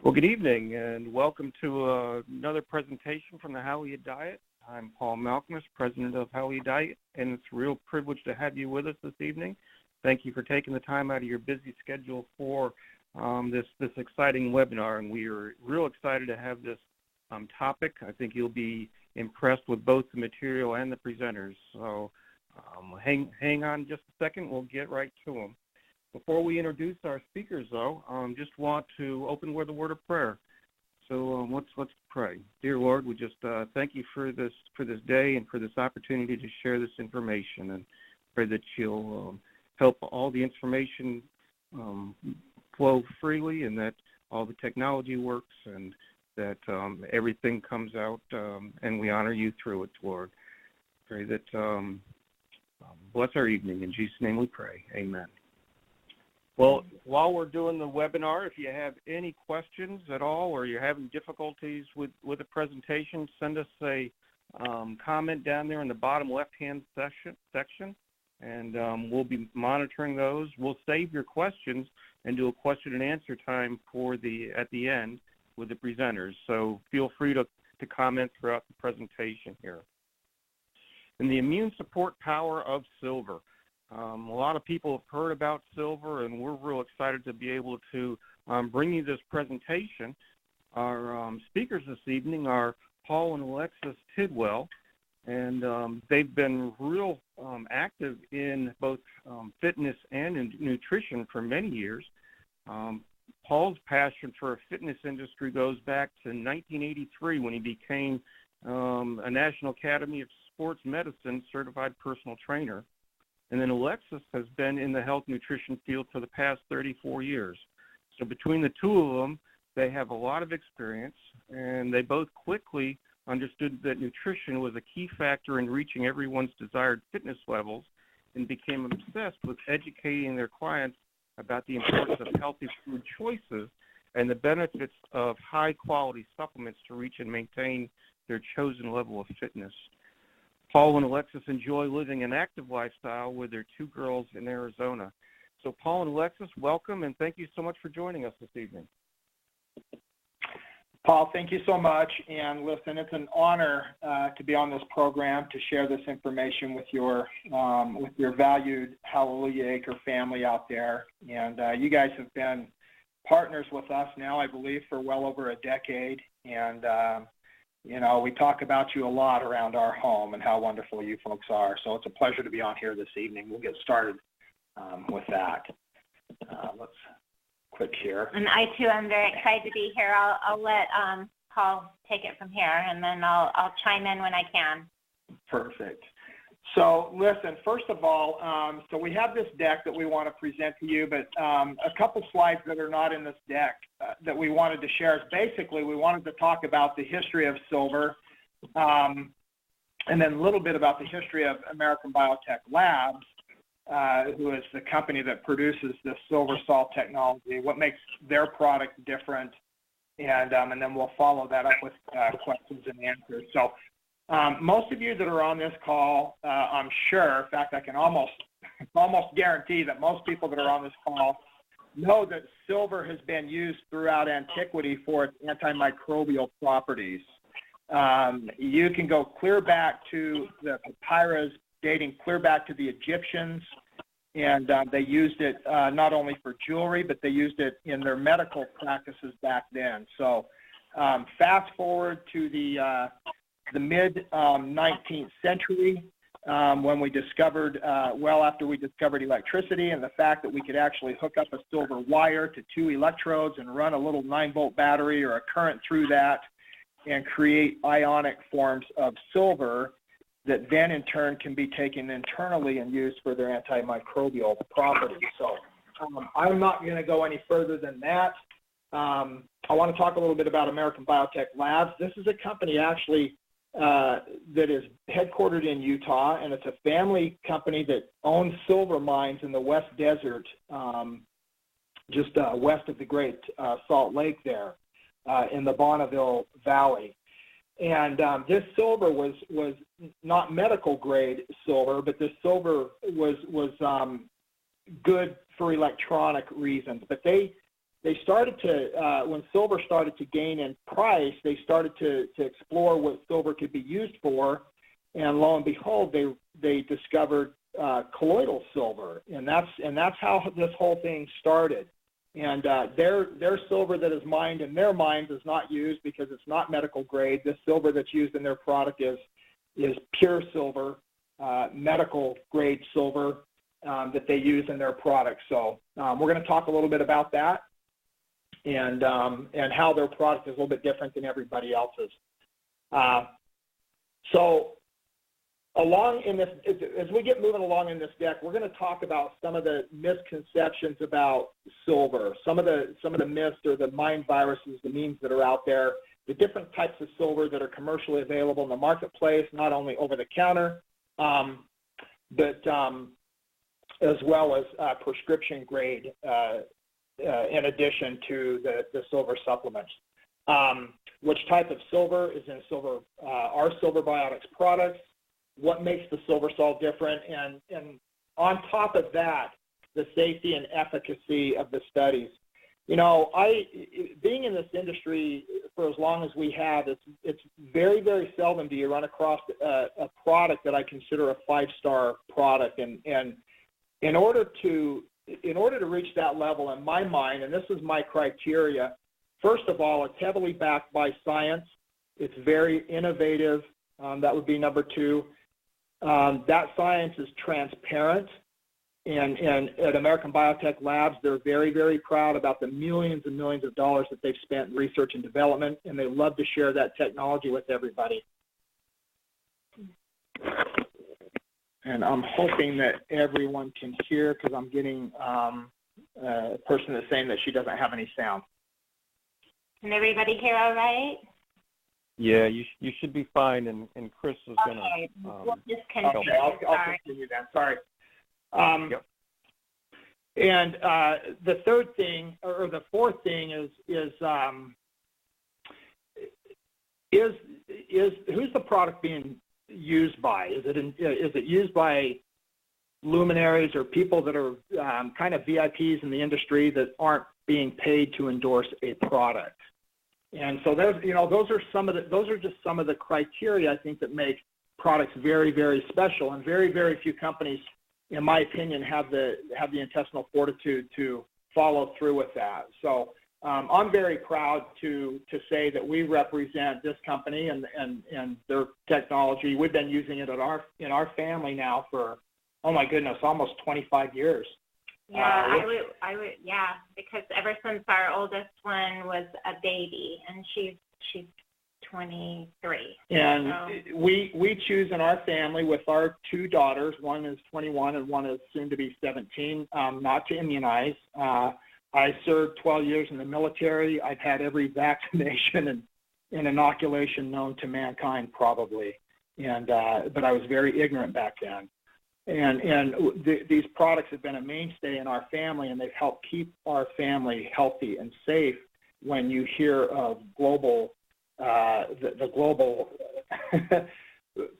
Well, good evening, and welcome to another presentation from the How You Diet. I'm Paul Malcolmus, president of How You Diet, and it's a real privilege to have you with us this evening. Thank you for taking the time out of your busy schedule for this exciting webinar, and we are real excited to have this topic. I think you'll be impressed with both the material and the presenters. So hang on just a second. We'll get right to them. Before we introduce our speakers, though, just want to open with a word of prayer. So let's pray. Dear Lord, we just thank you for this day and for this opportunity to share this information, and pray that you'll help all the information flow freely, and that all the technology works, and that everything comes out, and we honor you through it, Lord. Pray that bless our evening. In Jesus' name we pray. Amen. Well, while we're doing the webinar, if you have any questions at all, or you're having difficulties with the presentation, send us a comment down there in the bottom left-hand section, and we'll be monitoring those. We'll save your questions and do a question and answer time at the end with the presenters. So feel free to comment throughout the presentation here. And the immune support power of silver. A lot of people have heard about silver, and we're real excited to be able to bring you this presentation. Our speakers this evening are Paul and Alexis Tidwell, and they've been real active in both fitness and in nutrition for many years. Paul's passion for a fitness industry goes back to 1983 when he became a National Academy of Sports Medicine certified personal trainer. And then Alexis has been in the health nutrition field for the past 34 years. So between the two of them, they have a lot of experience, and they both quickly understood that nutrition was a key factor in reaching everyone's desired fitness levels, and became obsessed with educating their clients about the importance of healthy food choices and the benefits of high-quality supplements to reach and maintain their chosen level of fitness. Paul and Alexis enjoy living an active lifestyle with their two girls in Arizona. So Paul and Alexis, welcome, and thank you so much for joining us this evening. Paul, thank you so much. And listen, it's an honor to be on this program to share this information with your valued Hallelujah Acre family out there. And you guys have been partners with us now, I believe, for well over a decade. And you know, we talk about you a lot around our home and how wonderful you folks are. So it's a pleasure to be on here this evening. We'll get started with that. Let's click here. And I, too, am very excited to be here. I'll let Paul take it from here, and then I'll chime in when I can. Perfect. So listen, first of all, so we have this deck that we want to present to you, but a couple slides that are not in this deck that we wanted to share is basically we wanted to talk about the history of silver, and then a little bit about the history of American BioTech Labs, who is the company that produces the SilverSol technology, what makes their product different, and then we'll follow that up with questions and answers. So most of you that are on this call, I'm sure, in fact, I can almost guarantee that most people that are on this call know that silver has been used throughout antiquity for its antimicrobial properties. You can go clear back to the papyrus dating clear back to the Egyptians, and they used it not only for jewelry, but they used it in their medical practices back then. So fast forward to the mid-19th century, when we discovered, well after we discovered electricity and the fact that we could actually hook up a silver wire to two electrodes and run a little 9-volt battery or a current through that and create ionic forms of silver that then in turn can be taken internally and used for their antimicrobial properties. So I'm not going to go any further than that. I want to talk a little bit about American BioTech Labs. This is a company actually that is headquartered in Utah, and it's a family company that owns silver mines in the West Desert, just west of the Great Salt Lake there in the Bonneville Valley. And this silver was not medical grade silver, but this silver was good for electronic reasons. But they they started to, when silver started to gain in price, they started to explore what silver could be used for, and lo and behold, they discovered colloidal silver, and that's how this whole thing started. And their silver that is mined in their mines is not used because it's not medical grade. The silver that's used in their product is pure silver, medical grade silver that they use in their products. So we're going to talk a little bit about that and how their product is a little bit different than everybody else's. So along in this, as we get moving along in this deck, we're going to talk about some of the misconceptions about silver, some of the myths or the mind viruses, the memes that are out there, the different types of silver that are commercially available in the marketplace, not only over the counter, but as well as prescription grade in addition to the silver supplements. Which type of silver is in silver, our Silver Biotics products, what makes the SilverSol different, and on top of that, the safety and efficacy of the studies. You know, being in this industry for as long as we have, it's very, very seldom do you run across a product that I consider a 5-star product, and in order to reach that level, in my mind, and this is my criteria, first of all, it's heavily backed by science. It's very innovative. That would be number 2. That science is transparent, and at American Biotech Labs, they're very, very proud about the millions and millions of dollars that they've spent in research and development, and they love to share that technology with everybody. And I'm hoping that everyone can hear, because I'm getting a person that's saying that she doesn't have any sound. Can everybody hear all right? Yeah, you should be fine, and Chris is going to Okay, we'll just continue. Okay, I'll continue then. Sorry. Yep. And the third thing, or the fourth thing, is who's the product being used by? Is it used by luminaries or people that are kind of VIPs in the industry that aren't being paid to endorse a product? And so those are just some of the criteria I think that make products very, very special, and very, very few companies, in my opinion, have the intestinal fortitude to follow through with that. So I'm very proud to say that we represent this company and their technology. We've been using it in our family now for, oh my goodness, almost 25 years. Yeah, I would, yeah, because ever since our oldest one was a baby, and she's 23. And so. we choose in our family with our 2 daughters, one is 21 and one is soon to be 17, not to immunize. I served 12 years in the military. I've had every vaccination and inoculation known to mankind probably, but I was very ignorant back then. And these products have been a mainstay in our family, and they've helped keep our family healthy and safe. When you hear of the global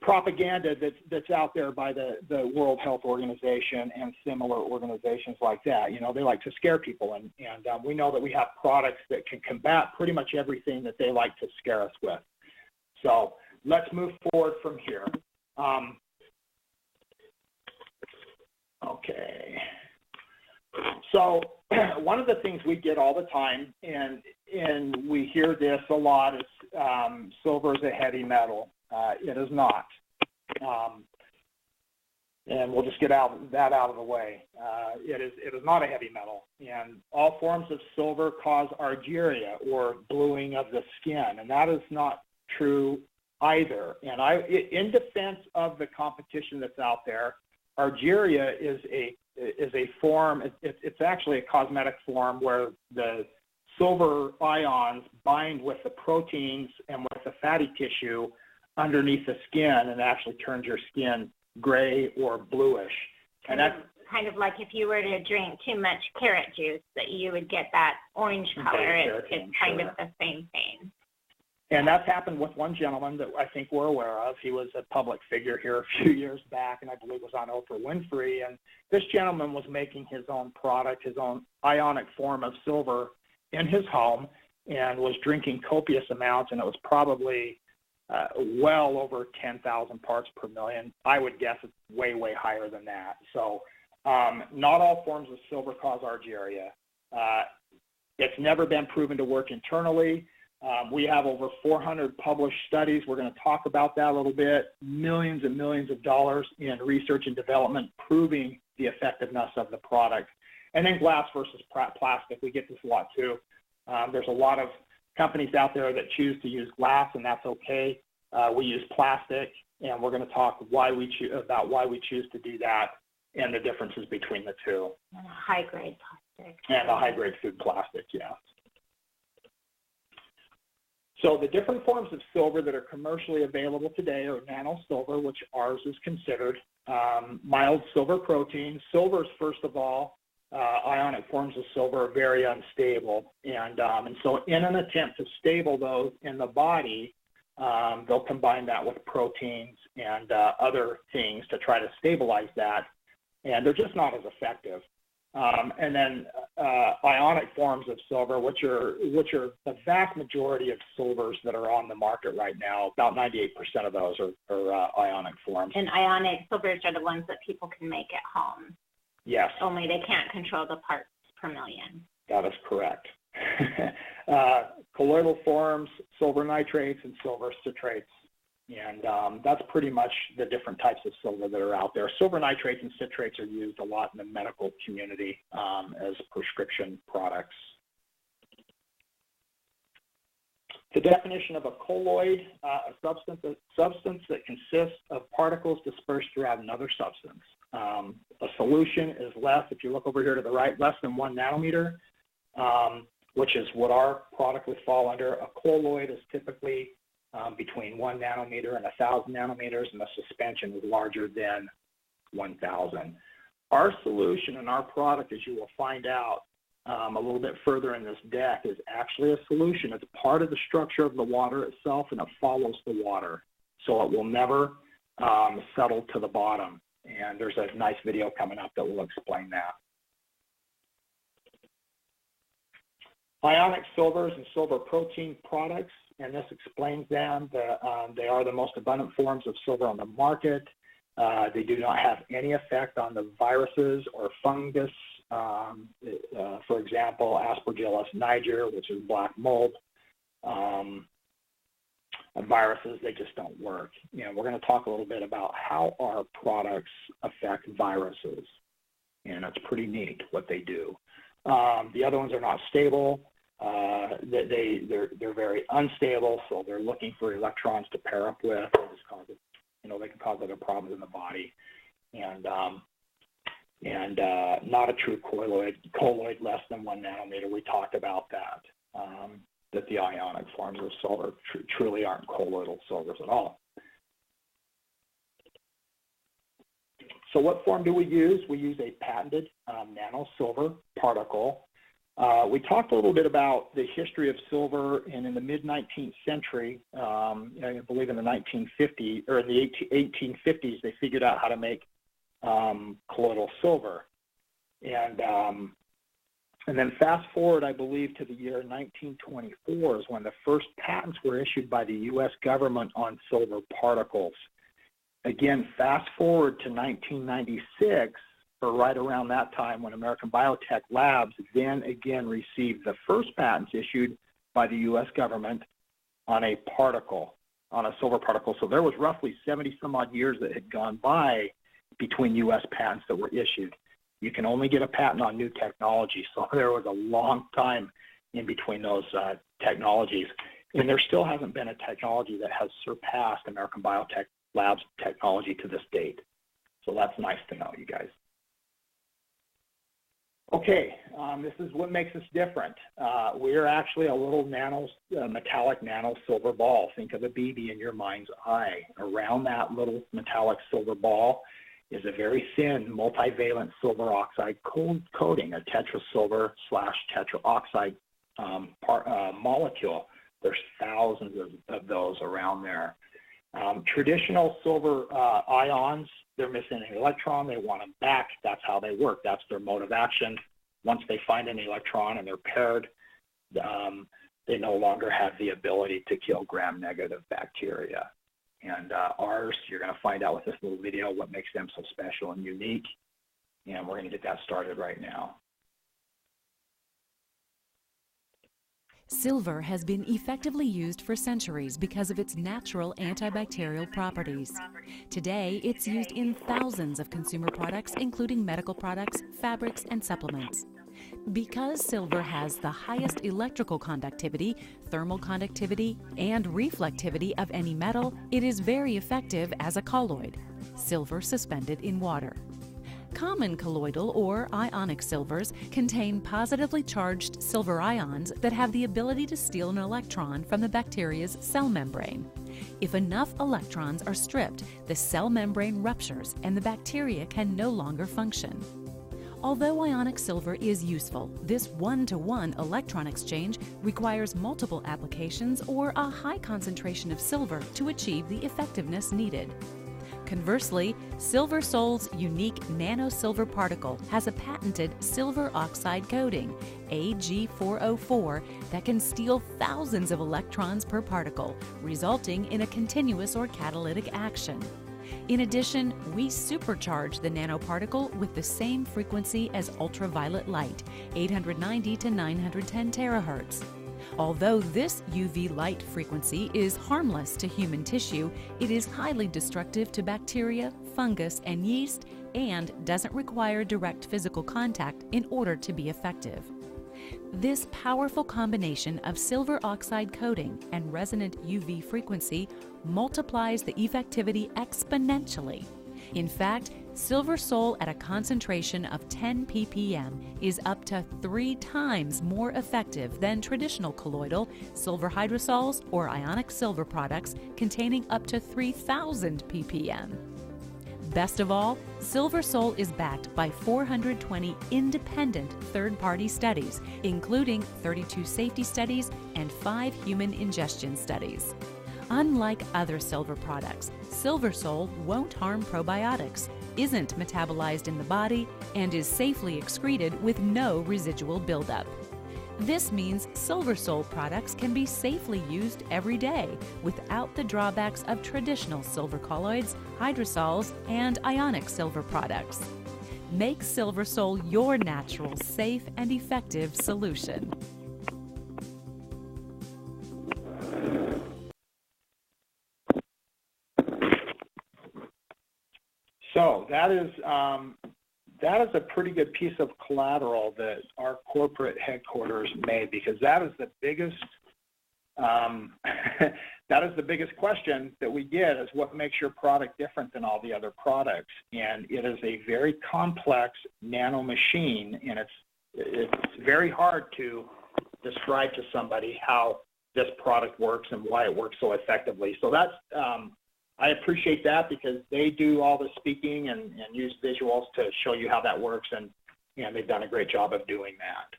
propaganda that's out there by the World Health Organization and similar organizations like that, you know, they like to scare people, and we know that we have products that can combat pretty much everything that they like to scare us with. So let's move forward from here. Okay. So one of the things we get all the time, and we hear this a lot, is silver is a heavy metal. It is not. And we'll just get that out of the way. It is not a heavy metal. And all forms of silver cause argyria, or bluing of the skin, and that is not true either. And in defense of the competition that's out there, argyria is a form, it's actually a cosmetic form where the silver ions bind with the proteins and with the fatty tissue underneath the skin, and actually turns your skin gray or bluish. And that's kind of like if you were to drink too much carrot juice, that you would get that orange color. It's kind of the same thing. And that's happened with one gentleman that I think we're aware of. He was a public figure here a few years back, and I believe was on Oprah Winfrey. And this gentleman was making his own product, his own ionic form of silver, in his home and was drinking copious amounts, and it was probably well over 10,000 parts per million. I would guess it's way, way higher than that. So not all forms of silver cause Argyria. It's never been proven to work internally. We have over 400 published studies. We're going to talk about that a little bit. Millions and millions of dollars in research and development proving the effectiveness of the product. And then glass versus plastic. We get this a lot too. There's a lot of companies out there that choose to use glass, and that's okay. We use plastic, and we're going to talk about why we choose to do that and the differences between the two. And high-grade plastic. And the high-grade food plastic, yeah. So the different forms of silver that are commercially available today are nano silver, which ours is considered, mild silver protein. Silvers, first of all, ionic forms of silver are very unstable. And so in an attempt to stable those in the body, they'll combine that with proteins and other things to try to stabilize that. And they're just not as effective. And then ionic forms of silver, which are the vast majority of silvers that are on the market right now. About 98% of those are ionic forms. And ionic silvers are the ones that people can make at home. Yes. Only they can't control the parts per million. That is correct. Colloidal forms, silver nitrates, and silver citrates. And that's pretty much the different types of silver that are out there. Silver nitrates and citrates are used a lot in the medical community as prescription products. The definition of a colloid, a substance that consists of particles dispersed throughout another substance. A solution is less, if you look over here to the right, less than 1 nanometer, which is what our product would fall under. A colloid is typically between 1 nanometer and 1,000 nanometers, and the suspension is larger than 1,000. Our solution and our product, as you will find out a little bit further in this deck, is actually a solution. It's part of the structure of the water itself, and it follows the water. So it will never settle to the bottom. And there's a nice video coming up that will explain that. Ionic silvers and silver protein products, and this explains them. They are the most abundant forms of silver on the market. They do not have any effect on the viruses or fungus. For example, Aspergillus niger, which is black mold. Viruses, they just don't work. You know, we're going to talk a little bit about how our products affect viruses, and it's pretty neat what they do. The other ones are not stable. They're very unstable, so they're looking for electrons to pair up with. They can cause other problems in the body, and not a true colloid less than 1 nanometer. We talked about that. That the ionic forms of silver truly aren't colloidal silvers at all. So what form do we use? We use a patented nano silver particle. We talked a little bit about the history of silver, and in the mid-19th century, I believe in the 1950s, or in the 1850s, they figured out how to make colloidal silver. And then fast forward, I believe, to the year 1924 is when the first patents were issued by the U.S. government on silver particles. Again, fast forward to 1996, or right around that time when American Biotech Labs then again received the first patents issued by the U.S. government on a particle, on a silver particle. So there was roughly 70 some odd years that had gone by between U.S. patents that were issued. You can only get a patent on new technology, so there was a long time in between those technologies. And there still hasn't been a technology that has surpassed American Biotech Labs technology to this date. So that's nice to know, you guys. Okay, this is what makes us different. We're actually a little metallic nano silver ball. Think of a BB in your mind's eye. Around that little metallic silver ball is a very thin multivalent silver oxide coating, a tetrasilver / tetraoxide molecule. There's thousands of those around there. Traditional silver ions, they're missing an electron, they want them back. That's how they work. That's their mode of action. Once they find an electron and they're paired, they no longer have the ability to kill gram-negative bacteria. And ours, you're going to find out with this little video what makes them so special and unique. And we're going to get that started right now. Silver has been effectively used for centuries because of its natural antibacterial properties. Today, it's used in thousands of consumer products, including medical products, fabrics, and supplements. Because silver has the highest electrical conductivity, thermal conductivity, and reflectivity of any metal, it is very effective as a colloid, silver suspended in water. Common colloidal or ionic silvers contain positively charged silver ions that have the ability to steal an electron from the bacteria's cell membrane. If enough electrons are stripped, the cell membrane ruptures and the bacteria can no longer function. Although ionic silver is useful, this one-to-one electron exchange requires multiple applications or a high concentration of silver to achieve the effectiveness needed. Conversely, SilverSol's unique nano-silver particle has a patented silver oxide coating, Ag404, that can steal thousands of electrons per particle, resulting in a continuous or catalytic action. In addition, we supercharge the nanoparticle with the same frequency as ultraviolet light, 890 to 910 terahertz. Although this UV light frequency is harmless to human tissue, it is highly destructive to bacteria, fungus, and yeast, and doesn't require direct physical contact in order to be effective. This powerful combination of silver oxide coating and resonant UV frequency multiplies the effectivity exponentially. In fact, SilverSol at a concentration of 10 ppm is up to 3 times more effective than traditional colloidal, silver hydrosols, or ionic silver products containing up to 3,000 ppm. Best of all, SilverSol is backed by 420 independent third-party studies, including 32 safety studies and 5 human ingestion studies. Unlike other silver products, SilverSol won't harm probiotics, isn't metabolized in the body, and is safely excreted with no residual buildup. This means SilverSol products can be safely used every day without the drawbacks of traditional silver colloids, hydrosols, and ionic silver products. Make SilverSol your natural, safe, and effective solution. So that is a pretty good piece of collateral that our corporate headquarters made, because that is the biggest question that we get is what makes your product different than all the other products. And it is a very complex nano machine, and it's very hard to describe to somebody how this product works and why it works so effectively. So that's I appreciate that, because they do all the speaking and use visuals to show you how that works, and they've done a great job of doing that.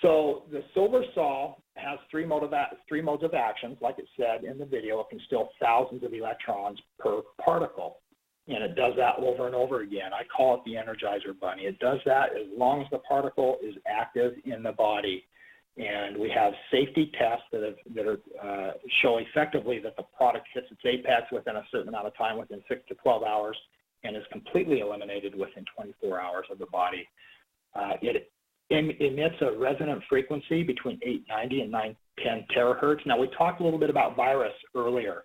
So the SilverSol has three modes of actions. Like it said in the video, it can steal thousands of electrons per particle, and it does that over and over again. I call it the Energizer Bunny. It does that as long as the particle is active in the body. And we have safety tests that show effectively that the product hits its apex within a certain amount of time, within 6 to 12 hours, and is completely eliminated within 24 hours of the body. It emits a resonant frequency between 890 and 910 terahertz. Now, we talked a little bit about virus earlier,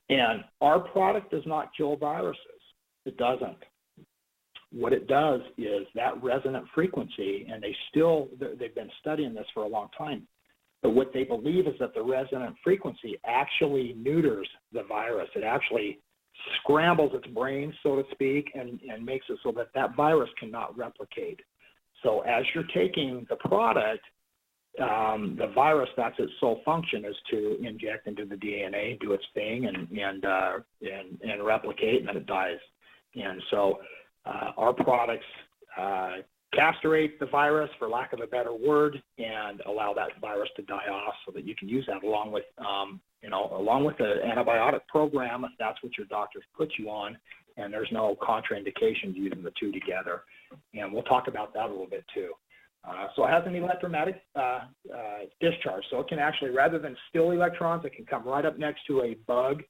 and our product does not kill viruses. It doesn't. What it does is that resonant frequency, and they've been studying this for a long time, but what they believe is that the resonant frequency actually neuters the virus. It actually scrambles its brain, so to speak, and makes it so that that virus cannot replicate. So as you're taking the product, the virus, that's its sole function, is to inject into the DNA, do its thing, and replicate, and then it dies. And so our products castrate the virus, for lack of a better word, and allow that virus to die off, so that you can use that along with the antibiotic program, if that's what your doctors put you on, and there's no contraindications using the two together. And we'll talk about that a little bit too. So it has an electromagnetic discharge. So it can actually, rather than still electrons, it can come right up next to a bug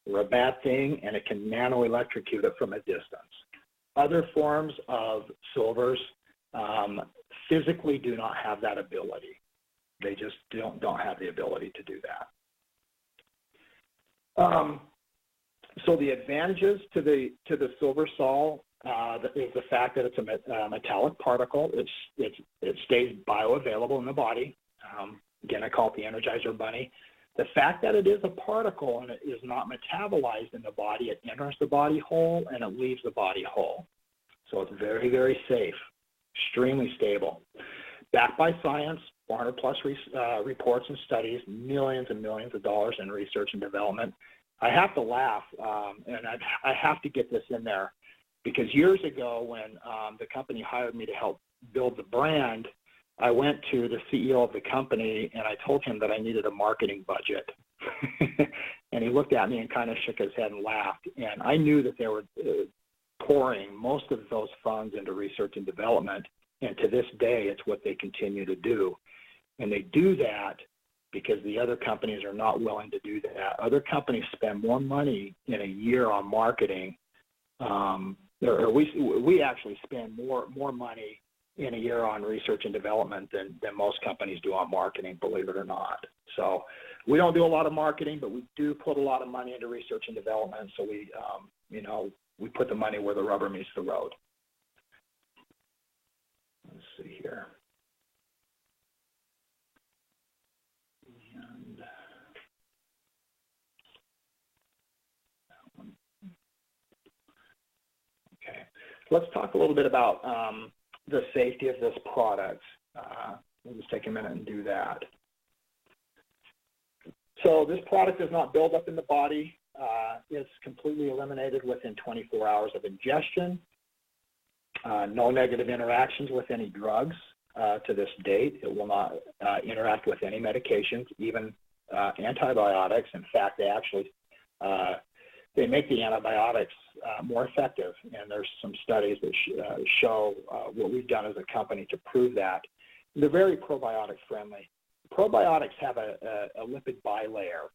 or a bad thing, and it can nano-electrocute it from a distance. Other forms of silvers physically do not have that ability. They just don't have the ability to do that. So the advantages to the SilverSol is the fact that it's a metallic particle. It stays bioavailable in the body. Again, I call it the Energizer Bunny. The fact that it is a particle and it is not metabolized in the body, it enters the body whole and it leaves the body whole. So it's very, very safe, extremely stable. Backed by science, 400 plus reports and studies, millions and millions of dollars in research and development. I have to laugh, and I have to get this in there, because years ago when the company hired me to help build the brand, I went to the CEO of the company and I told him that I needed a marketing budget. And he looked at me and kind of shook his head and laughed. And I knew that they were pouring most of those funds into research and development. And to this day, it's what they continue to do. And they do that because the other companies are not willing to do that. Other companies spend more money in a year on marketing. We actually spend more money in a year on research and development than most companies do on marketing, believe it or not. So we don't do a lot of marketing, but we do put a lot of money into research and development. So we put the money where the rubber meets the road. Let's see here. Okay, let's talk a little bit about the safety of this product. We'll just take a minute and do that. So this product does not build up in the body. It's completely eliminated within 24 hours of ingestion. No negative interactions with any drugs to this date. It will not interact with any medications, even antibiotics. In fact, they actually they make the antibiotics more effective, and there's some studies that show what we've done as a company to prove that. They're very probiotic friendly. Probiotics have a lipid bilayer,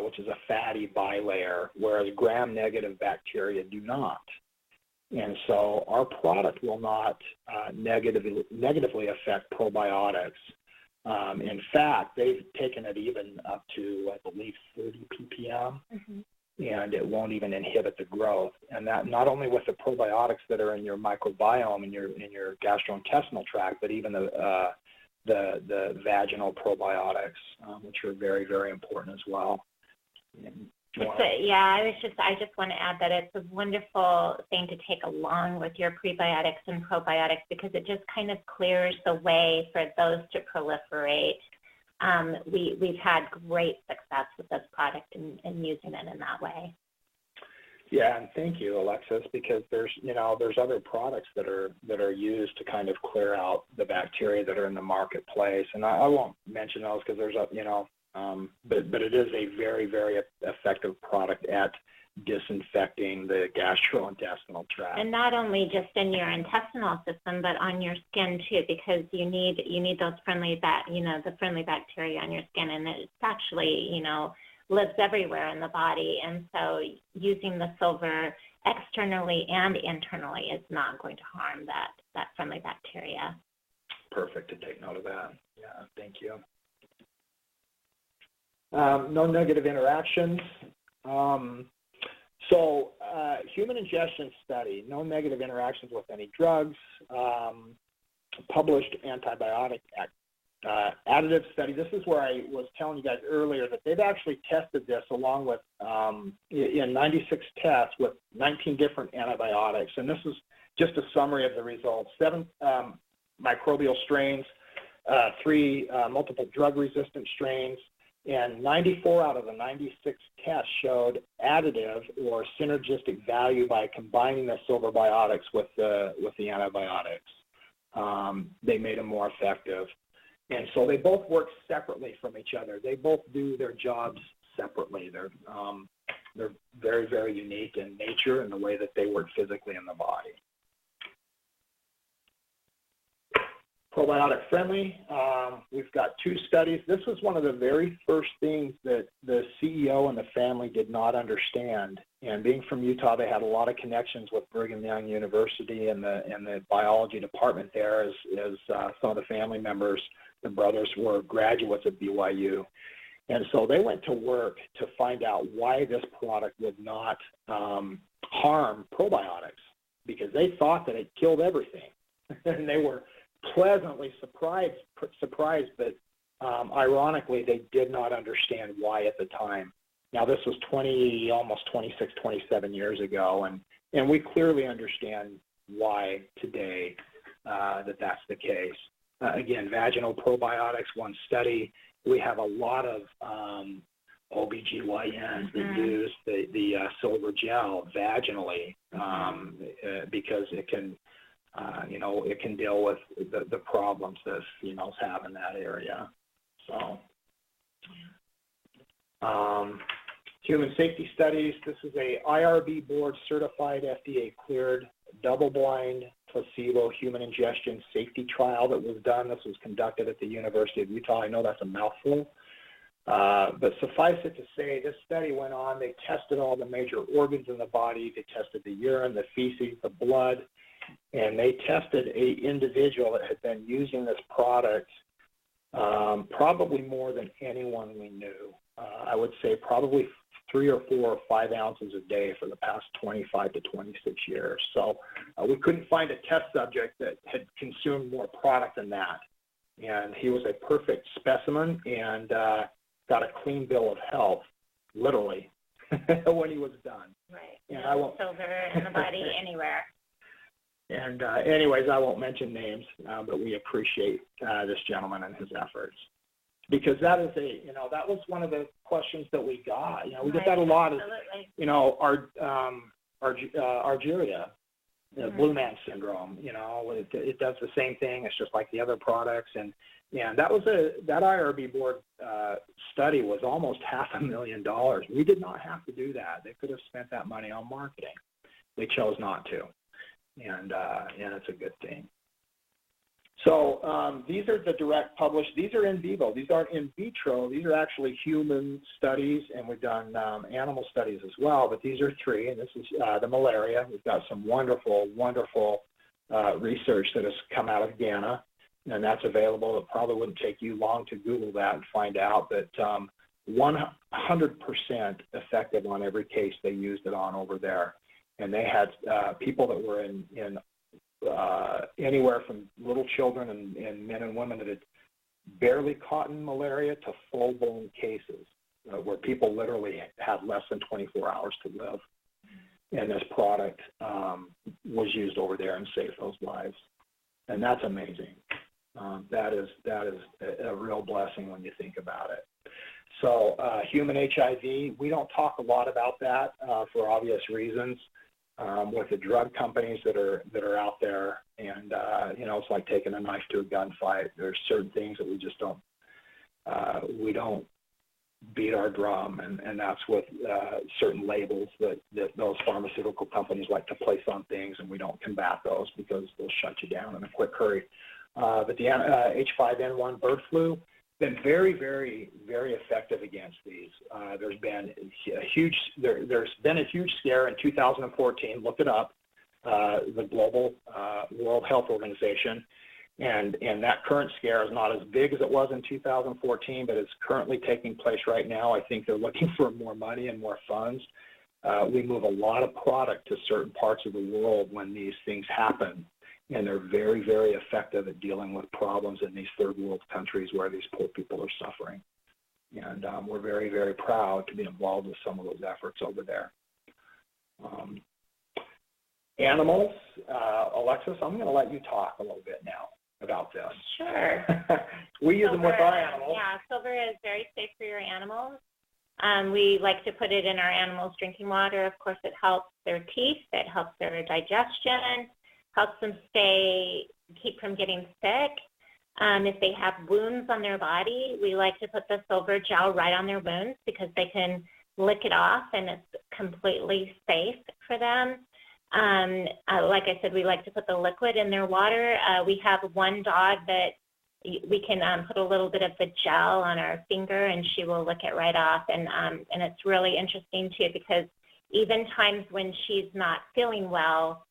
which is a fatty bilayer, whereas gram-negative bacteria do not. And so our product will not negatively affect probiotics. In fact, they've taken it even up to, I believe, 30 ppm. Mm-hmm. And it won't even inhibit the growth. And that not only with the probiotics that are in your microbiome in your gastrointestinal tract, but even the vaginal probiotics, which are very, very important as well. I just want to add that it's a wonderful thing to take along with your prebiotics and probiotics, because it just kind of clears the way for those to proliferate. We've had great success with this product and using it in that way. Yeah, and thank you, Alexis, because there's other products that are used to kind of clear out the bacteria that are in the marketplace, and I won't mention those because there's but it is a very, very effective product at disinfecting the gastrointestinal tract. And not only just in your intestinal system, but on your skin too, because you need those the friendly bacteria on your skin, and it's actually, lives everywhere in the body. And so using the silver externally and internally is not going to harm that friendly bacteria. Perfect, to take note of that. Yeah, thank you. No negative interactions. Human ingestion study, no negative interactions with any drugs. Published antibiotic additive study. This is where I was telling you guys earlier that they've actually tested this along with in 96 tests with 19 different antibiotics. And this is just a summary of the results. 7 microbial strains, 3 multiple drug-resistant strains, and 94 out of the 96 tests showed additive or synergistic value by combining the silver biotics with the antibiotics. They made them more effective. And so they both work separately from each other. They both do their jobs separately. They're very, very unique in nature and the way that they work physically in the body. probiotic friendly. We've got 2 studies. This was one of the very first things that the CEO and the family did not understand. And being from Utah, they had a lot of connections with Brigham Young University and the biology department there, as some of the family members, the brothers, were graduates of BYU. And so they went to work to find out why this product would not harm probiotics, because they thought that it killed everything. And they were pleasantly surprised, but ironically, they did not understand why at the time. Now, this was almost 26, 27 years ago, and we clearly understand why today that's the case. Again, vaginal probiotics, one study. We have a lot of OBGYNs that use the silver gel vaginally because it can, it can deal with the problems that females have in that area. So, human safety studies. This is a IRB board certified, FDA cleared, double-blind, placebo human ingestion safety trial that was done. This was conducted at the University of Utah. I know that's a mouthful, but suffice it to say, this study went on. They tested all the major organs in the body. They tested the urine, the feces, the blood, and they tested an individual that had been using this product probably more than anyone we knew. I would say probably 3 or 4 or 5 ounces a day for the past 25 to 26 years. So we couldn't find a test subject that had consumed more product than that. And he was a perfect specimen and got a clean bill of health, literally, when he was done. Right. And no silver in the body anywhere. And anyways, I won't mention names, but we appreciate this gentleman and his efforts. Because that is that was one of the questions that we got. We get that a lot. Argyria, Blue Man syndrome. It does the same thing. It's just like the other products, and that IRB board study was almost $500,000. We did not have to do that. They could have spent that money on marketing. They chose not to, and it's a good thing. So these are the direct published. These are in vivo. These aren't in vitro. These are actually human studies, and we've done animal studies as well. But these are 3, and this is the malaria. We've got some wonderful, wonderful research that has come out of Ghana, and that's available. It probably wouldn't take you long to Google that and find out that 100% effective on every case they used it on over there. And they had people that were in anywhere from little children and men and women that had barely caught malaria to full-blown cases where people literally had less than 24 hours to live. And this product was used over there and saved those lives. And that's amazing. That is a real blessing when you think about it. So human HIV, we don't talk a lot about that for obvious reasons. With the drug companies that are out there, and it's like taking a knife to a gunfight. There's certain things that we just don't beat our drum, and that's with certain labels that those pharmaceutical companies like to place on things, and we don't combat those because they'll shut you down in a quick hurry. But the H5N1 bird flu been very, very, very effective against these. There's been a huge scare in 2014. Look it up, the Global World Health Organization, and that current scare is not as big as it was in 2014, but it's currently taking place right now. I think they're looking for more money and more funds. We move a lot of product to certain parts of the world when these things happen. And they're very, very effective at dealing with problems in these third world countries where these poor people are suffering. And we're very, very proud to be involved with some of those efforts over there. Animals, Alexis, I'm going to let you talk a little bit now about this. Sure. We use them with our animals. Yeah, silver is very safe for your animals. We like to put it in our animals' drinking water. Of course, it helps their teeth. It helps their digestion. Helps them keep from getting sick. If they have wounds on their body, we like to put the silver gel right on their wounds because they can lick it off and it's completely safe for them. Like I said, we like to put the liquid in their water. We have one dog that we can put a little bit of the gel on our finger, and she will lick it right off. And it's really interesting too, because even times when she's not feeling well,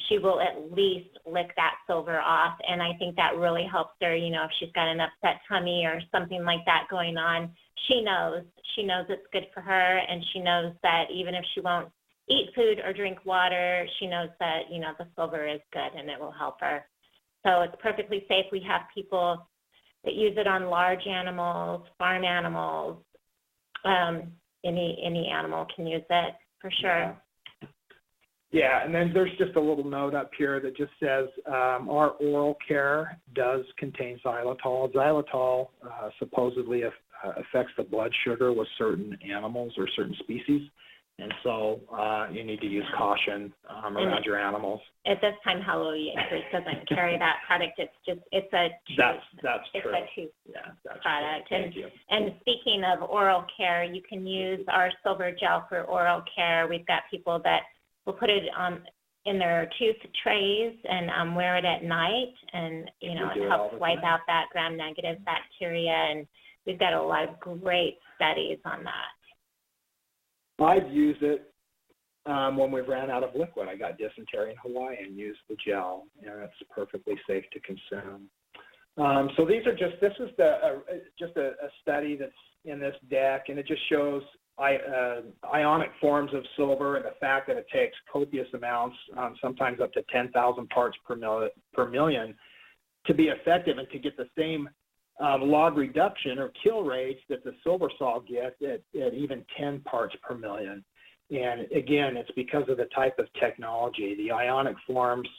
she will at least lick that silver off. And I think that really helps her, you know, if she's got an upset tummy or something like that going on. She knows it's good for her, and she knows that even if she won't eat food or drink water, she knows that, you know, the silver is good and it will help her. So it's perfectly safe. We have people that use it on large animals, farm animals. Any animal can use it for sure. Yeah, and then there's just a little note up here that just says our oral care does contain xylitol. Xylitol supposedly affects the blood sugar with certain animals or certain species, and so you need to use caution around your animals. At this time, Hello Acres doesn't carry that product. It's a tube. That's true. It's a tube product. Thank you. And speaking of oral care, you can use our silver gel for oral care. We've got people that will put it in their tooth trays and wear it at night, and you know it helps wipe out that gram-negative bacteria. And we've got a lot of great studies on that. I've used it when we ran out of liquid. I got dysentery in Hawaii and used the gel, and it's perfectly safe to consume. So these are just a study that's in this deck, and it just shows ionic forms of silver and the fact that it takes copious amounts, sometimes up to 10,000 parts per million, to be effective and to get the same log reduction or kill rates that the SilverSol gets at even 10 parts per million. And again, it's because of the type of technology. The ionic forms,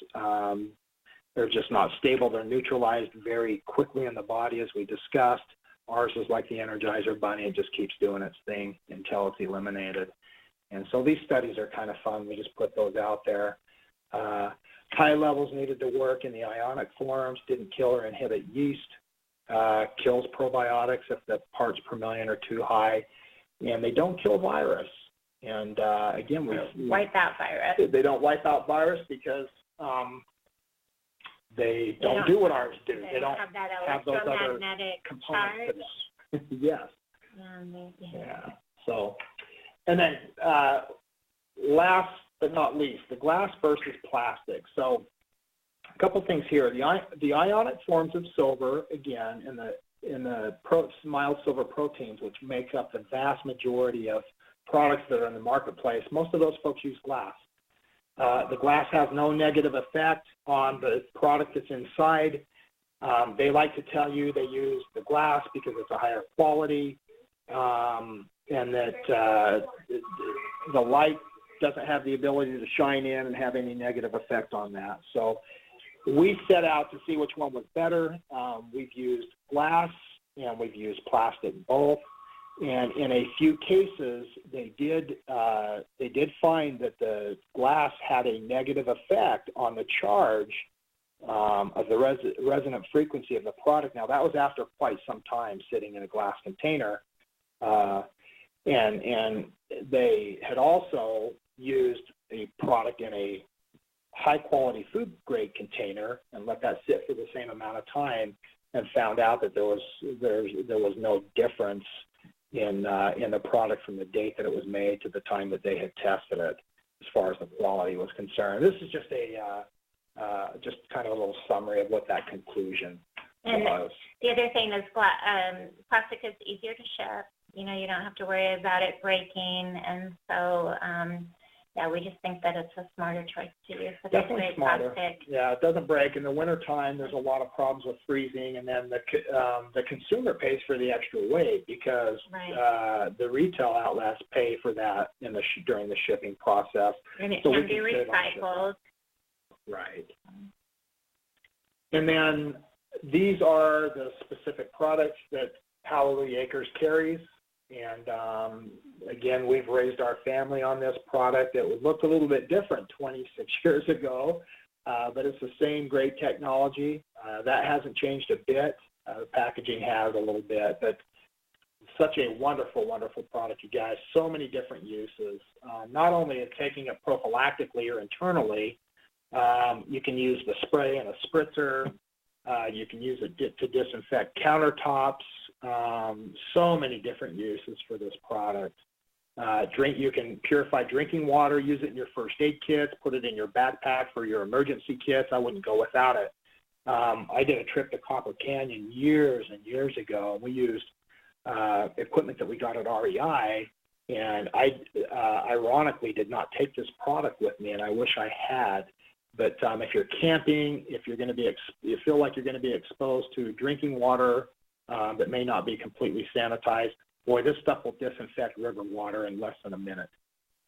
they're just not stable. They're neutralized very quickly in the body, as we discussed. Ours is like the Energizer Bunny. It just keeps doing its thing until it's eliminated. And so these studies are kind of fun. We just put those out there. High levels needed to work in the ionic forms, didn't kill or inhibit yeast. Kills probiotics if the parts per million are too high, and they don't kill virus. And again, we wipe out virus. They don't wipe out virus because they don't do what ours do. They don't have those other components to them. Yes. Yeah. So, and then last but not least, the glass versus plastic. So, a couple things here. The ionic forms of silver, again, in the mild silver proteins, which make up the vast majority of products that are in the marketplace, most of those folks use glass. The glass has no negative effect on the product that's inside. They like to tell you they use the glass because it's a higher quality, and that the light doesn't have the ability to shine in and have any negative effect on that. So we set out to see which one was better. We've used glass and we've used plastic both. And in a few cases, they did find that the glass had a negative effect on the charge of the resonant frequency of the product. Now, that was after quite some time sitting in a glass container. And they had also used a product in a high-quality food-grade container and let that sit for the same amount of time, and found out that there was no difference in the product from the date that it was made to the time that they had tested it, as far as the quality was concerned. This is just just kind of a little summary of what that conclusion was. The other thing is plastic is easier to ship. You know, you don't have to worry about it breaking, and so yeah, we just think that it's a smarter choice to use. Definitely smarter. Plastic. Yeah, it doesn't break. In the wintertime, there's a lot of problems with freezing, and then the consumer pays for the extra weight because the retail outlets pay for that during the shipping process. And it can be recycled. Right. And then these are the specific products that Hallelujah Acres carries. And again, we've raised our family on this product. It looked a little bit different 26 years ago, but it's the same great technology. That hasn't changed a bit. The packaging has a little bit, but such a wonderful, wonderful product, you guys. So many different uses. Not only in taking it prophylactically or internally, you can use the spray in a spritzer. You can use it to disinfect countertops. So many different uses for this product. You can purify drinking water, use it in your first aid kits, put it in your backpack for your emergency kits. I wouldn't go without it. I did a trip to Copper Canyon years and years ago. We used equipment that we got at REI, and I ironically did not take this product with me, and I wish I had. But if you're camping, if you're going to be, you feel like you're going to be exposed to drinking water that may not be completely sanitized, boy, this stuff will disinfect river water in less than a minute.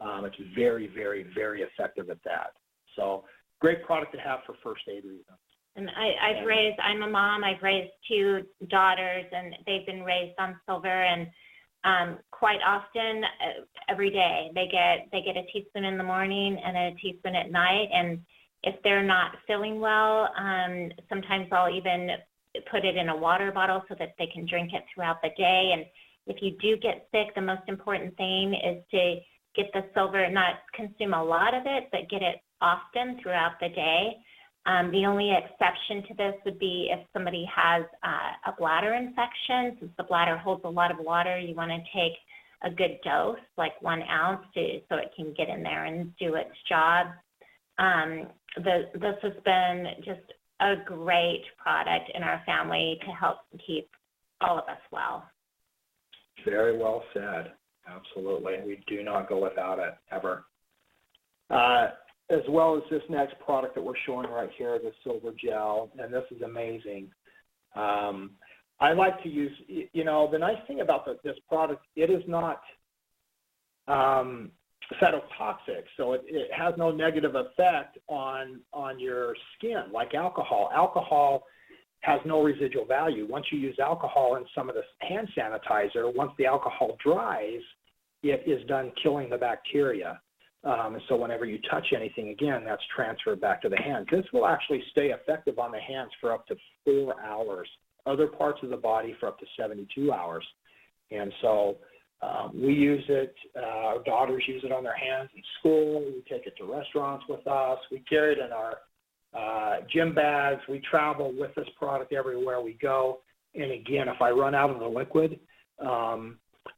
It's very, very, very effective at that. So great product to have for first aid reasons. And I'm a mom, I've raised 2 daughters, and they've been raised on silver, and quite often, every day, they get a teaspoon in the morning and a teaspoon at night, and if they're not feeling well, sometimes I'll even put it in a water bottle so that they can drink it throughout the day. And if you do get sick, the most important thing is to get the silver, not consume a lot of it, but get it often throughout the day. The only exception to this would be if somebody has a bladder infection. Since the bladder holds a lot of water, you want to take a good dose, like 1 ounce, so it can get in there and do its job. This has been just a great product in our family to help keep all of us well. Very well said. Absolutely. We do not go without it, ever. As well as this next product that we're showing right here, the silver gel, and this is amazing. I like to use, the nice thing about this product, it is not cytotoxic, so it has no negative effect on your skin like alcohol. Alcohol has no residual value. Once you use alcohol in some of the hand sanitizer, once the alcohol dries, it is done killing the bacteria. So whenever you touch anything again, that's transferred back to the hands. This will actually stay effective on the hands for up to 4 hours, other parts of the body for up to 72 hours. And so we use it, our daughters use it on their hands in school, we take it to restaurants with us, we carry it in our gym bags, we travel with this product everywhere we go. And again, if I run out of the liquid,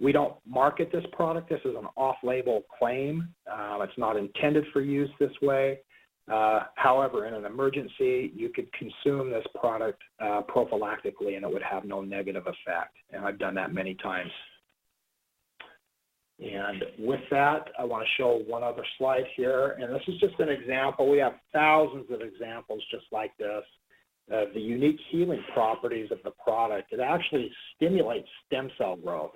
we don't market this product. This is an off-label claim. It's not intended for use this way. However, in an emergency, you could consume this product prophylactically and it would have no negative effect. And I've done that many times. And with that, I want to show one other slide here. And this is just an example. We have thousands of examples just like this. The unique healing properties of the product. It actually stimulates stem cell growth.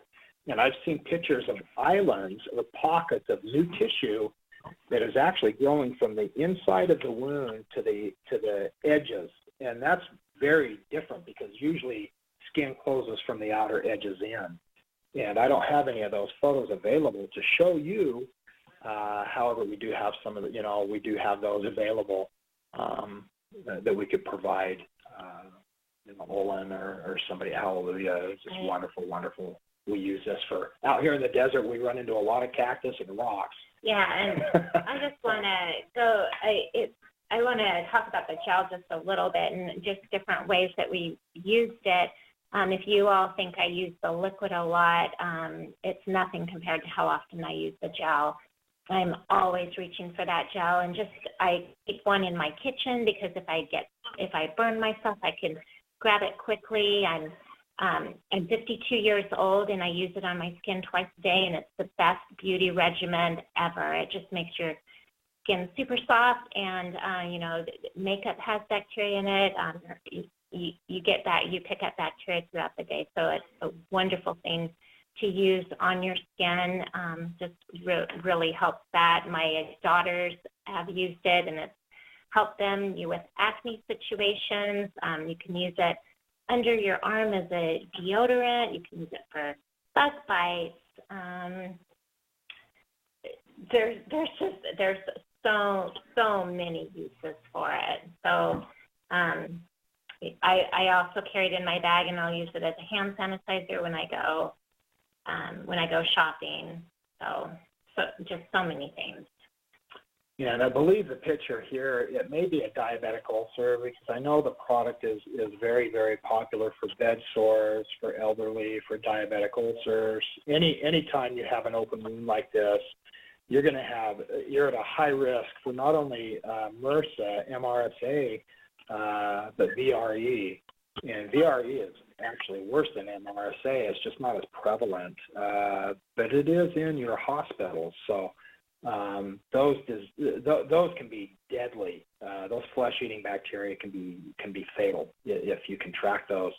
And I've seen pictures of islands or pockets of new tissue that is actually growing from the inside of the wound to the edges. And that's very different because usually skin closes from the outer edges in. And I don't have any of those photos available to show you. However, we do have some of the, we do have those available that we could provide. Olin or somebody, hallelujah. It's just wonderful, wonderful. We use this for, out here in the desert, we run into a lot of cactus and rocks. Yeah, and I just want to talk about the gel just a little bit and just different ways that we used it. If you all think I use the liquid a lot, it's nothing compared to how often I use the gel. I'm always reaching for that gel, and I keep one in my kitchen because if I burn myself, I can grab it quickly. I'm 52 years old, and I use it on my skin twice a day, and it's the best beauty regimen ever. It just makes your skin super soft, and makeup has bacteria in it. You get that, you pick up bacteria throughout the day, so it's a wonderful thing to use on your skin. Really helps that. My daughters have used it, and it's helped them with acne situations. You can use it under your arm as a deodorant. You can use it for bug bites. There's so many uses for it. So I also carry it in my bag, and I'll use it as a hand sanitizer when I go when I go shopping. So just so many things. Yeah, and I believe the picture here, it may be a diabetic ulcer because I know the product is very, very popular for bed sores, for elderly, for diabetic ulcers. Anytime you have an open wound like this, you're at a high risk for not only MRSA, MRSA, but VRE. And VRE is actually worse than MRSA. It's just not as prevalent, but it is in your hospitals. So those can be deadly. Those flesh-eating bacteria can be fatal if you contract those,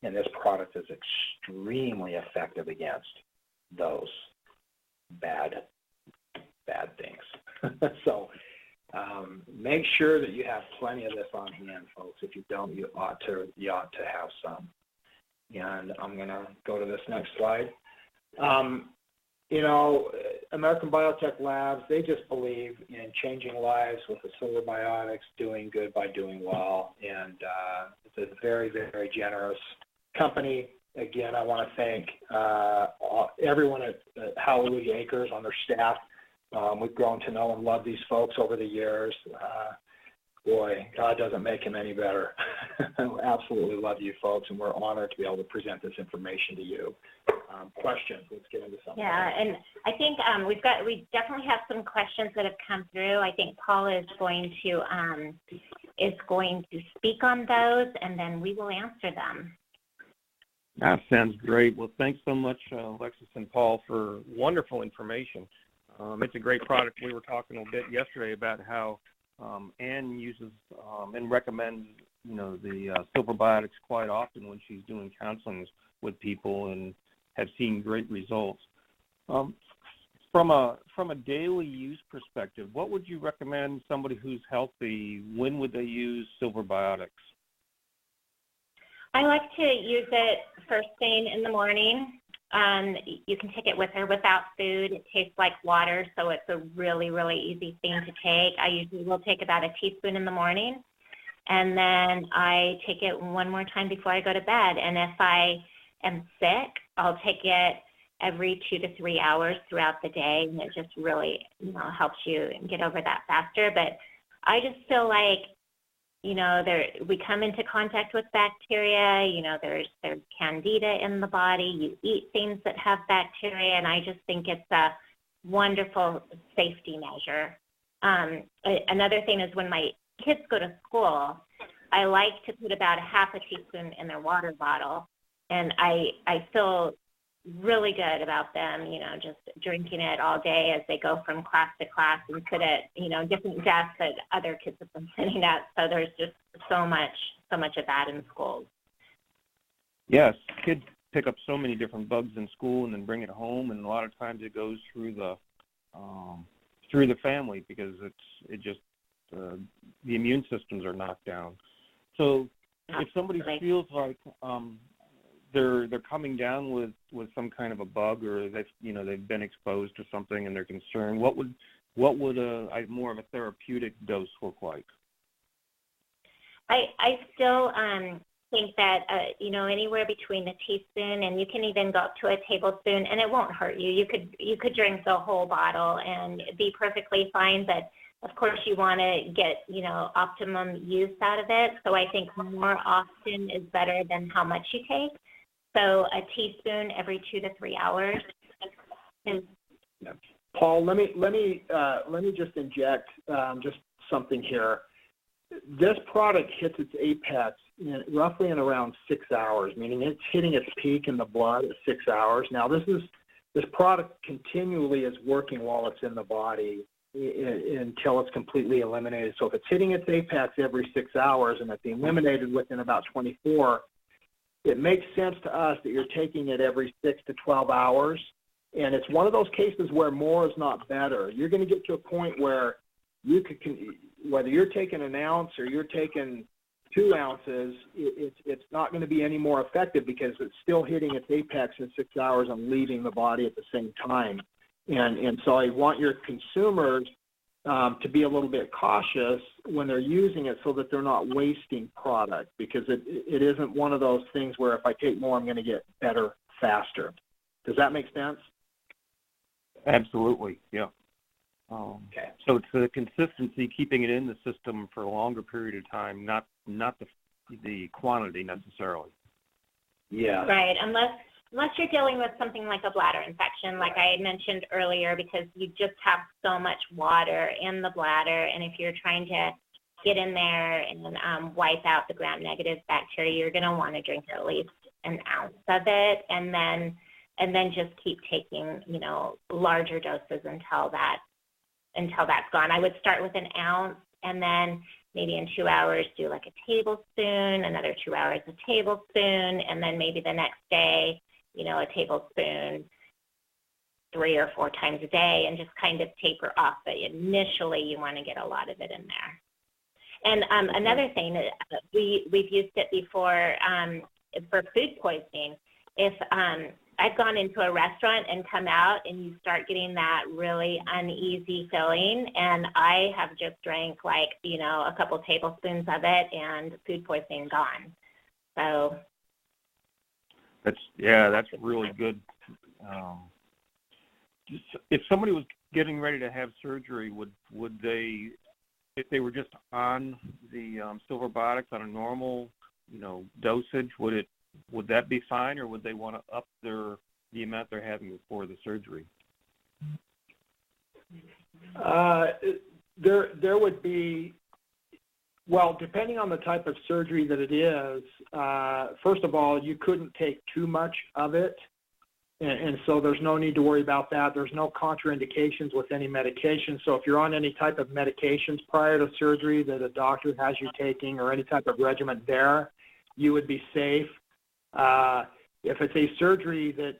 and this product is extremely effective against those bad things. So make sure that you have plenty of this on hand, folks. If you don't, you ought to have some. And I'm going to go to this next slide. American Biotech Labs, they just believe in changing lives with the Silver Biotics, doing good by doing well, and it's a very, very generous company. Again, I want to thank everyone at Hallelujah Acres on their staff. We've grown to know and love these folks over the years. Boy, God doesn't make him any better. I absolutely love you folks, and we're honored to be able to present this information to you. Questions? Let's get into something. Yeah, and I think we definitely have some questions that have come through. I think Paul is going to speak on those, and then we will answer them. That sounds great. Well, thanks so much, Alexis and Paul, for wonderful information. It's a great product. We were talking a bit yesterday about how Ann uses and recommends, the Silver Biotics quite often when she's doing counseling with people, and have seen great results. From a daily use perspective, what would you recommend somebody who's healthy? When would they use Silver Biotics? I like to use it first thing in the morning. You can take it with or without food. It tastes like water, so it's a really, really easy thing to take. I usually will take about a teaspoon in the morning, and then I take it one more time before I go to bed. And if I am sick, I'll take it every 2 to 3 hours throughout the day, and it just really, helps you get over that faster. But I just feel like, we come into contact with bacteria, there's candida in the body, you eat things that have bacteria, and I just think it's a wonderful safety measure. Another thing is when my kids go to school, I like to put about a half a teaspoon in their water bottle, and I feel really good about them, just drinking it all day as they go from class to class and sit at, different desks that other kids have been sitting at. So there's just so much of that in schools. Yes, kids pick up so many different bugs in school and then bring it home, and a lot of times it goes through the family because the immune systems are knocked down. So if somebody feels like they're coming down with some kind of a bug, or they've been exposed to something and they're concerned, what would more of a therapeutic dose look like? I still think that anywhere between a teaspoon, and you can even go up to a tablespoon, and it won't hurt you. You could drink the whole bottle and be perfectly fine, but of course you want to get optimum use out of it. So I think more often is better than how much you take. So a teaspoon every 2 to 3 hours. Paul, let me just inject just something here. This product hits its apex roughly in around 6 hours, meaning it's hitting its peak in the blood at 6 hours. Now, this product continually is working while it's in the body until it's completely eliminated. So if it's hitting its apex every 6 hours and it's eliminated within about 24, it makes sense to us that you're taking it every 6 to 12 hours. And it's one of those cases where more is not better. You're going to get to a point where you could, whether you're taking an ounce or you're taking 2 ounces, it's not going to be any more effective because it's still hitting its apex in 6 hours and leaving the body at the same time. And so I want your consumers to be a little bit cautious when they're using it so that they're not wasting product, because it isn't one of those things where if I take more, I'm going to get better faster. Does that make sense? Absolutely, yeah. Okay. So it's the consistency, keeping it in the system for a longer period of time, not the quantity necessarily. Yeah. Right, unless you're dealing with something like a bladder infection, like I had mentioned earlier, because you just have so much water in the bladder, and if you're trying to get in there and wipe out the gram-negative bacteria, you're going to want to drink at least an ounce of it, and then just keep taking, larger doses until that's gone. I would start with an ounce, and then maybe in 2 hours do like a tablespoon, another 2 hours a tablespoon, and then maybe the next day, a tablespoon 3 or 4 times a day, and just kind of taper off. But initially, you want to get a lot of it in there. And another thing, we've used it before for food poisoning. If I've gone into a restaurant and come out and you start getting that really uneasy feeling, and I have just drank a couple tablespoons of it, and food poisoning gone. So that's really good. If somebody was getting ready to have surgery, would they, if they were just on the Silverbiotics on a normal dosage, would that be fine, or would they want to up the amount they're having before the surgery? There would be, well, depending on the type of surgery that it is, first of all, you couldn't take too much of it, and so there's no need to worry about that. There's no contraindications with any medication. So if you're on any type of medications prior to surgery that a doctor has you taking, or any type of regimen there, you would be safe. If it's a surgery that,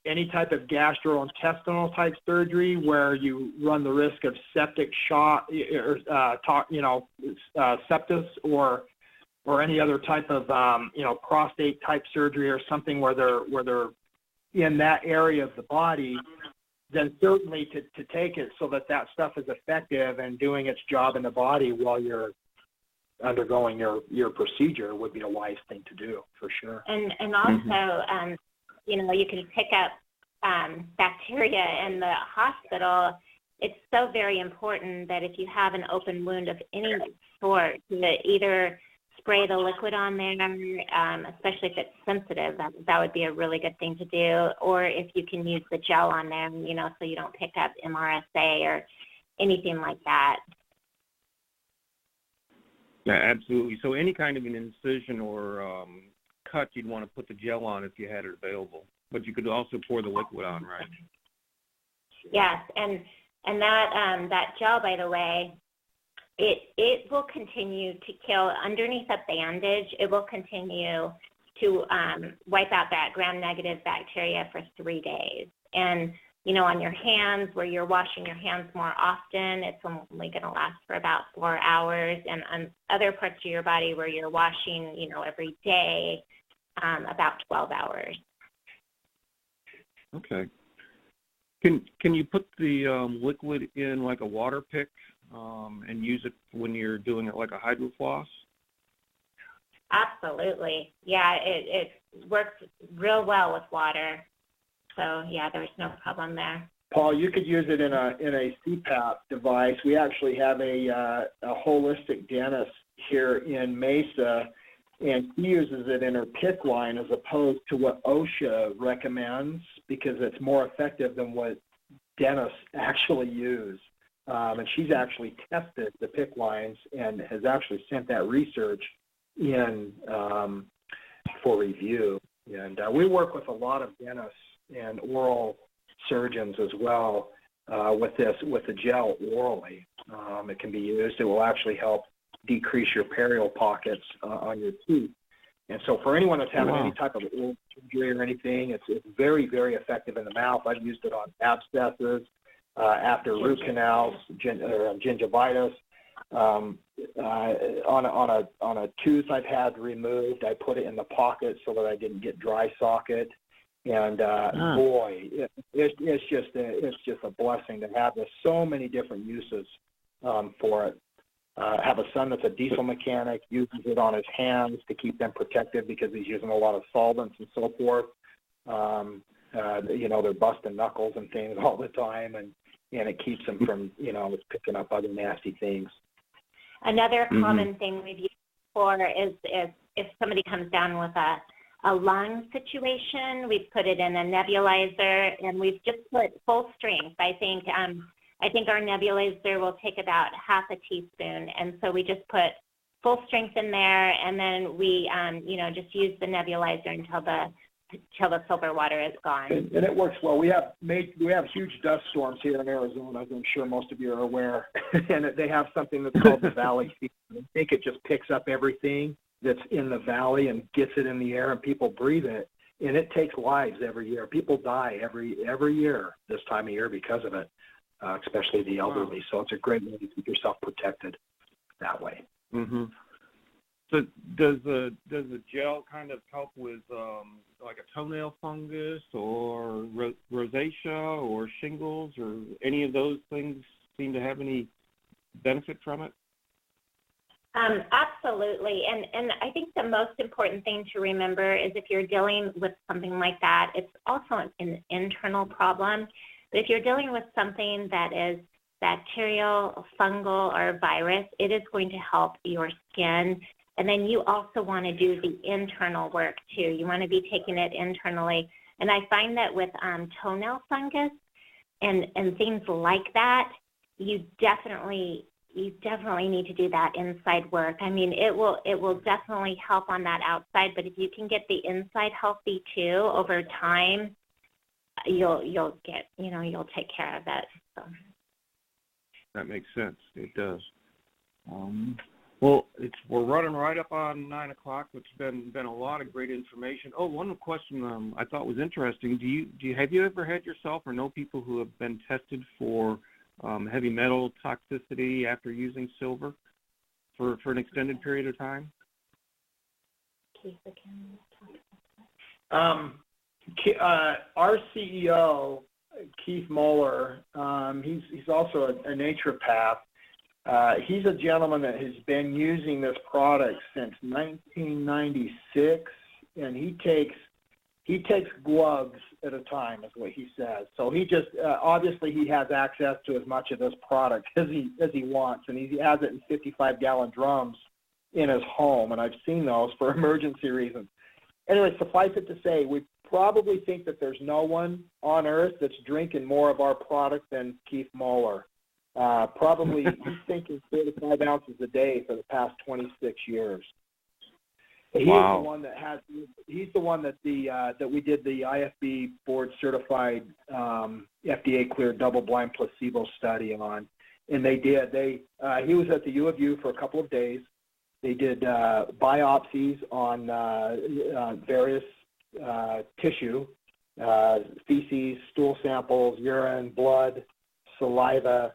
any type of gastrointestinal type surgery where you run the risk of septic shock, or sepsis, or any other type of, prostate type surgery, or something where they're in that area of the body, then certainly to take it so that stuff is effective and doing its job in the body while you're undergoing your procedure would be a wise thing to do, for sure. And also, you can pick up bacteria in the hospital. It's so very important that if you have an open wound of any sort, to either spray the liquid on there, especially if it's sensitive, that would be a really good thing to do, or if you can use the gel on there, so you don't pick up MRSA or anything like that. Yeah, absolutely. So any kind of an incision or cut, you'd want to put the gel on if you had it available. But you could also pour the liquid on, right? Yes, and that gel, by the way, it will continue to kill underneath a bandage. It will continue to wipe out that gram-negative bacteria for 3 days. And on your hands, where you're washing your hands more often, it's only going to last for about 4 hours. And on other parts of your body where you're washing, every day, about 12 hours. Okay. Can you put the liquid in like a water pick and use it when you're doing it like a hydrofloss? Absolutely. Yeah, it works real well with water. So, yeah, there's no problem there. Paul, you could use it in a CPAP device. We actually have a holistic dentist here in Mesa, and she uses it in her PICC line as opposed to what OSHA recommends, because it's more effective than what dentists actually use. And she's actually tested the PICC lines and has actually sent that research in for review. And we work with a lot of dentists and oral surgeons as well with the gel orally. It can be used. It will actually help decrease your perial pockets on your teeth. And so for anyone that's having any type of oral surgery or anything, it's very, very effective in the mouth. I've used it on abscesses, after root canals, gingivitis. On a tooth I've had removed, I put it in the pocket so that I didn't get dry socket. And boy, it's just a blessing to have. There's so many different uses for it. I have a son that's a diesel mechanic, uses it on his hands to keep them protected because he's using a lot of solvents and so forth. They're busting knuckles and things all the time, and it keeps them from, picking up other nasty things. Another common thing we've used for is if somebody comes down with a lung situation, we've put it in a nebulizer, and we've just put full strength. I think our nebulizer will take about half a teaspoon, and so we just put full strength in there, and then we just use the nebulizer until the silver water is gone. And it works well. We have huge dust storms here in Arizona, as I'm sure most of you are aware, and they have something that's called the valley fever. I think it just picks up everything that's in the valley and gets it in the air, and people breathe it, and it takes lives every year. People die every year this time of year because of it, especially the elderly. Wow. So it's a great way to keep yourself protected that way. Mm-hmm. So does the gel kind of help with like a toenail fungus or rosacea or shingles, or any of those things seem to have any benefit from it? Absolutely, and I think the most important thing to remember is if you're dealing with something like that, it's also an internal problem. But if you're dealing with something that is bacterial, fungal, or virus, it is going to help your skin. And then you also want to do the internal work too. You want to be taking it internally. And I find that with toenail fungus and things like that, you definitely need to do that inside work. I mean, it will definitely help on that outside, but if you can get the inside healthy too over time, you'll take care of it. So. That makes sense. It does. Well, we're running right up on 9 o'clock, which has been a lot of great information. Oh, one question I thought was interesting. Have you ever had yourself or know people who have been tested for heavy metal toxicity after using silver for an extended period of time? Our CEO, Keith Moeller, he's also a naturopath. He's a gentleman that has been using this product since 1996, and he takes gloves at a time, is what he says. So he just obviously he has access to as much of this product as he wants, and he has it in 55-gallon drums in his home, and I've seen those for emergency reasons. Anyway, suffice it to say, we probably think that there's no one on earth that's drinking more of our product than Keith Moeller. Probably he's thinking 4 to 5 ounces a day for the past 26 years. Wow. He's the one that we did the IFB board certified FDA cleared double-blind placebo study on, and he was at the U of U for a couple of days. They did biopsies on various tissue, feces, stool samples, urine, blood, saliva.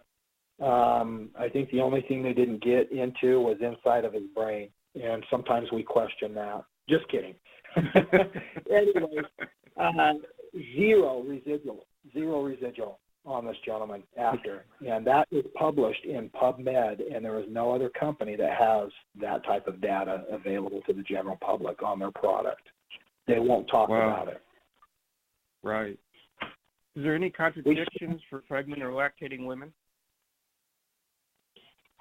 I think the only thing they didn't get into was inside of his brain, and sometimes we question that. Just kidding. Anyway, zero residual on this gentleman after, and that is published in PubMed, and there is no other company that has that type of data available to the general public on their product. They won't talk about it. Right. Is there any contradictions for pregnant or lactating women?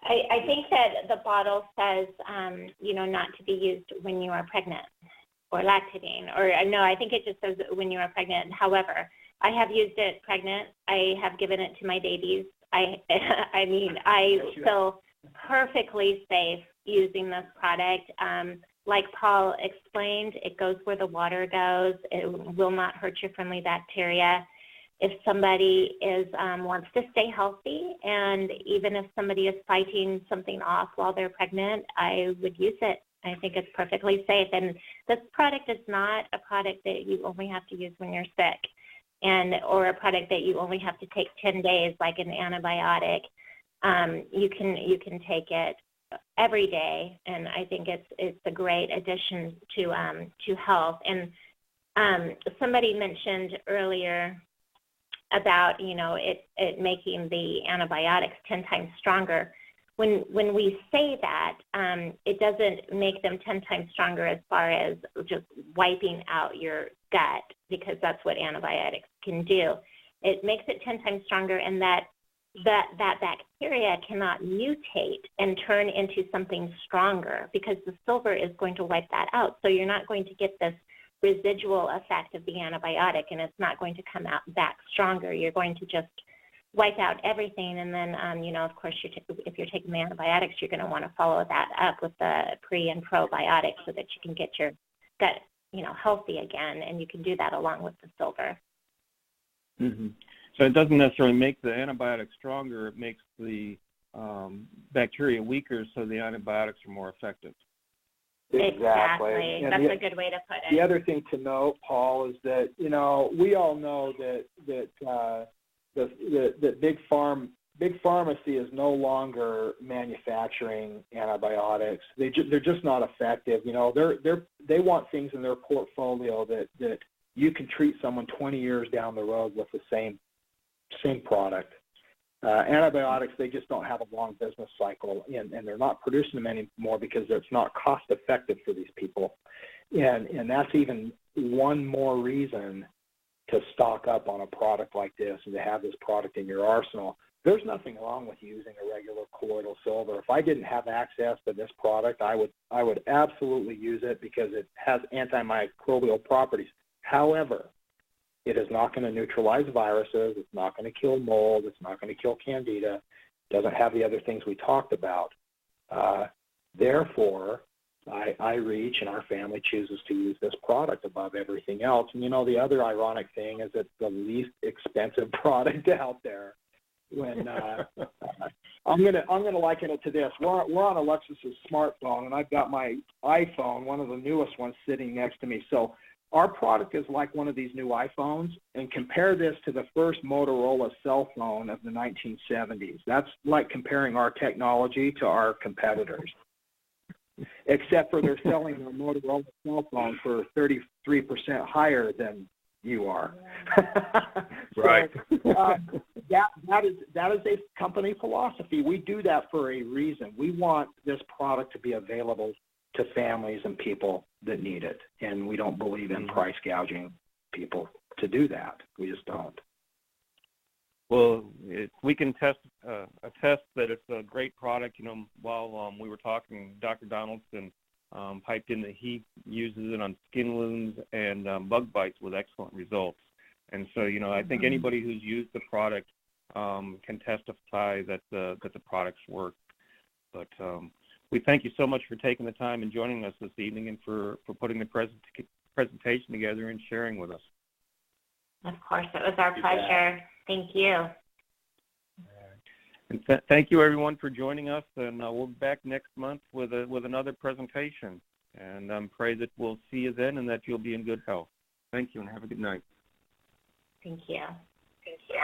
I think that the bottle says, not to be used when you are pregnant or lactating. Or no, I think it just says when you are pregnant. However, I have used it pregnant. I have given it to my babies. I feel perfectly safe using this product. Like Paul explained, it goes where the water goes. It will not hurt your friendly bacteria. If somebody wants to stay healthy, and even if somebody is fighting something off while they're pregnant, I would use it. I think it's perfectly safe. And this product is not a product that you only have to use when you're sick, or a product that you only have to take 10 days like an antibiotic. You can take it every day, and I think it's a great addition to health. And somebody mentioned earlier about it making the antibiotics 10 times stronger. when we say that, it doesn't make them 10 times stronger as far as just wiping out your gut, because that's what antibiotics can do. It makes it 10 times stronger in that bacteria cannot mutate and turn into something stronger, because the silver is going to wipe that out. So you're not going to get this residual effect of the antibiotic, and it's not going to come out back stronger. You're going to just wipe out everything, and then, of course, if you're taking the antibiotics, you're going to want to follow that up with the pre and probiotics so that you can get your gut, healthy again, and you can do that along with the silver. Mm-hmm. So it doesn't necessarily make the antibiotic stronger, it makes the bacteria weaker, so the antibiotics are more effective. Exactly. That's a good way to put it. The other thing to note, Paul, is that, we all know that big pharmacy is no longer manufacturing antibiotics. They're just not effective. They want things in their portfolio that you can treat someone 20 years down the road with the same product. Antibiotics, they just don't have a long business cycle, and they're not producing them anymore because it's not cost effective for these people. And that's even one more reason to stock up on a product like this and to have this product in your arsenal. There's nothing wrong with using a regular colloidal silver. If I didn't have access to this product, I would absolutely use it because it has antimicrobial properties. However, it is not going to neutralize viruses. It's not going to kill mold. It's not going to kill candida. It doesn't have the other things we talked about. Therefore, I reach and our family chooses to use this product above everything else. And the other ironic thing is it's the least expensive product out there. When I'm gonna liken it to this. We're on Alexis's smartphone, and I've got my iPhone, one of the newest ones, sitting next to me. So our product is like one of these new iPhones, and compare this to the first Motorola cell phone of the 1970s. That's like comparing our technology to our competitors. Except for they're selling their Motorola cell phone for 33% higher than you are. Right. So, that is a company philosophy. We do that for a reason. We want this product to be available to families and people that need it, and we don't believe in price gouging people to do that. We just don't. Well, we can attest that it's a great product. While we were talking, Dr. Donaldson piped in that he uses it on skin wounds and bug bites with excellent results. And so, I think anybody who's used the product can testify that the products work. But we thank you so much for taking the time and joining us this evening, and for putting the presentation together and sharing with us. Of course, it was our pleasure. Thank you. And thank you, everyone, for joining us. And we'll be back next month with another presentation. And pray that we'll see you then and that you'll be in good health. Thank you, and have a good night. Thank you. Thank you.